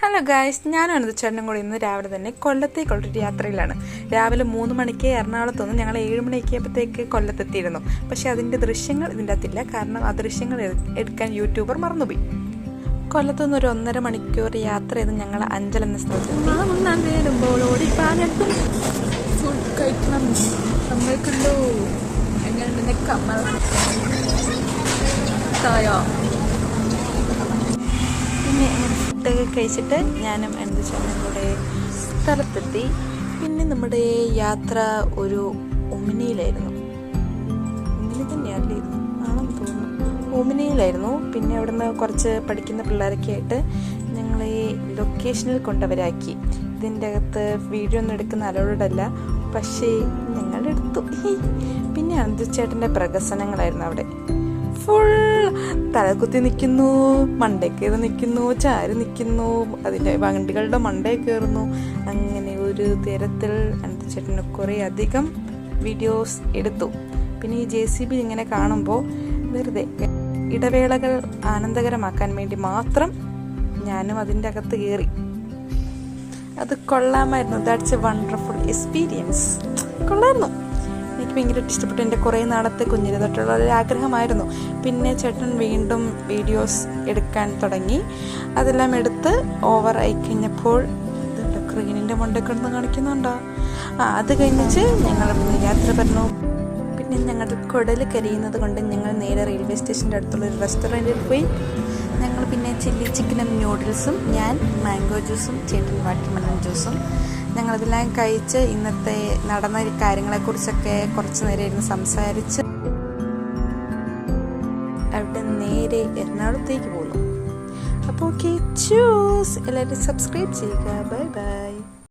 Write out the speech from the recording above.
Hello guys, ഞാനും അനന്തച്ചേട്ടനും കൂടി ഇന്ന് രാവിലെ തന്നെ കൊല്ലത്തേക്കുള്ളൊരു യാത്രയിലാണ്. രാവിലെ 3 മണിക്ക് എറണാകുളത്ത് നിന്ന് ഞങ്ങൾ 7 മണിയൊക്കെ ആയപ്പോഴത്തേക്ക് കൊല്ലത്തെത്തിയിരുന്നു. പക്ഷേ അതിൻ്റെ ദൃശ്യങ്ങൾ ഇതിൻ്റെ അകത്തില്ല, കാരണം ആ ദൃശ്യങ്ങൾ എടുക്കാൻ യൂട്യൂബർ മറന്നുപോയി. കൊല്ലത്തു നിന്ന് ഒരു 1.5 മണിക്കൂർ യാത്ര ചെയ്ത് ഞങ്ങൾ അഞ്ചൽ എന്ന സ്ഥലത്ത് പിന്നെ ഫുഡൊക്കെ കഴിച്ചിട്ട് ഞാനും എൻ്റെ ചേട്ടനും കൂടെ സ്ഥലത്തെത്തി. പിന്നെ നമ്മുടെ യാത്ര ഒരു ഒമിനിയിലായിരുന്നു. ഒമിനി തന്നെയല്ലേ ഇത് ആണെന്ന് തോന്നുന്നു, ഒമിനിയിലായിരുന്നു. പിന്നെ അവിടെ നിന്ന് കുറച്ച് പഠിക്കുന്ന പിള്ളേരൊക്കെ ആയിട്ട് ഞങ്ങൾ ഈ ലൊക്കേഷനിൽ കൊണ്ടവരാക്കി. ഇതിൻ്റെ അകത്ത് വീഡിയോ ഒന്നും എടുക്കുന്ന അലോഡല്ല, പക്ഷേ ഞങ്ങളെടുത്തു. പിന്നെ അനന്തച്ചേട്ടൻ്റെ പ്രകസനങ്ങളായിരുന്നു അവിടെ. ഫുൾ തലകുത്തി നിൽക്കുന്നു, മണ്ടേ കയറി നിൽക്കുന്നു, ചാരി നിൽക്കുന്നു, അതിൻ്റെ വണ്ടികളുടെ മണ്ടേ കയറുന്നു. അങ്ങനെ ഒരു തരത്തിൽ അനന്തച്ചേട്ടന് കുറേ അധികം വീഡിയോസ് എടുത്തു. പിന്നെ ഈ JCB ഇങ്ങനെ കാണുമ്പോൾ വെറുതെ ഇടവേളകൾ ആനന്ദകരമാക്കാൻ വേണ്ടി മാത്രം ഞാനും അതിൻ്റെ അകത്ത് കയറി. അത് കൊള്ളാമായിരുന്നു. That's A wonderful experience. കൊള്ളായിരുന്നു. എനിക്ക് ഭയങ്കരമായിട്ട് ഇഷ്ടപ്പെട്ടു. എൻ്റെ കുറേ നാളത്തെ കുഞ്ഞിന് തൊട്ടുള്ള ഒരു ആഗ്രഹമായിരുന്നു. പിന്നെ ചേട്ടൻ വീണ്ടും വീഡിയോസ് എടുക്കാൻ തുടങ്ങി. അതെല്ലാം എടുത്ത് ഓവറായി കഴിഞ്ഞപ്പോൾ ഇതുണ്ട്, ക്രീനിൻ്റെ മണ്ടൊക്കെ കാണിക്കുന്നുണ്ടോ. അത് കഴിഞ്ഞിട്ട് ഞങ്ങൾ യാത്ര പറഞ്ഞു. പിന്നെ ഞങ്ങളുടെ കുടൽ കരിയുന്നത് കൊണ്ട് ഞങ്ങൾ നേരെ റെയിൽവേ സ്റ്റേഷൻ്റെ അടുത്തുള്ള ഒരു റെസ്റ്റോറൻറ്റിൽ പോയി. ഞങ്ങൾ പിന്നെ ചില്ലി ചിക്കനും ന്യൂഡിൽസും, ഞാൻ മാംഗോ ജ്യൂസും, ചേട്ടൻ വാട്ടർമെലൺ ജ്യൂസും. ഞങ്ങളതെല്ലാം കഴിച്ച് ഇന്നത്തെ നടന്ന കാര്യങ്ങളെക്കുറിച്ചൊക്കെ കുറച്ച് നേരം ഇരുന്ന് സംസാരിച്ച് അവിടെ നേരെ എറണാകുളത്തേക്ക് പോകുന്നു. അപ്പോൾ ഓക്കെ, ചൂസ്. എല്ലാവരും സബ്സ്ക്രൈബ് ചെയ്യുക. Bye bye.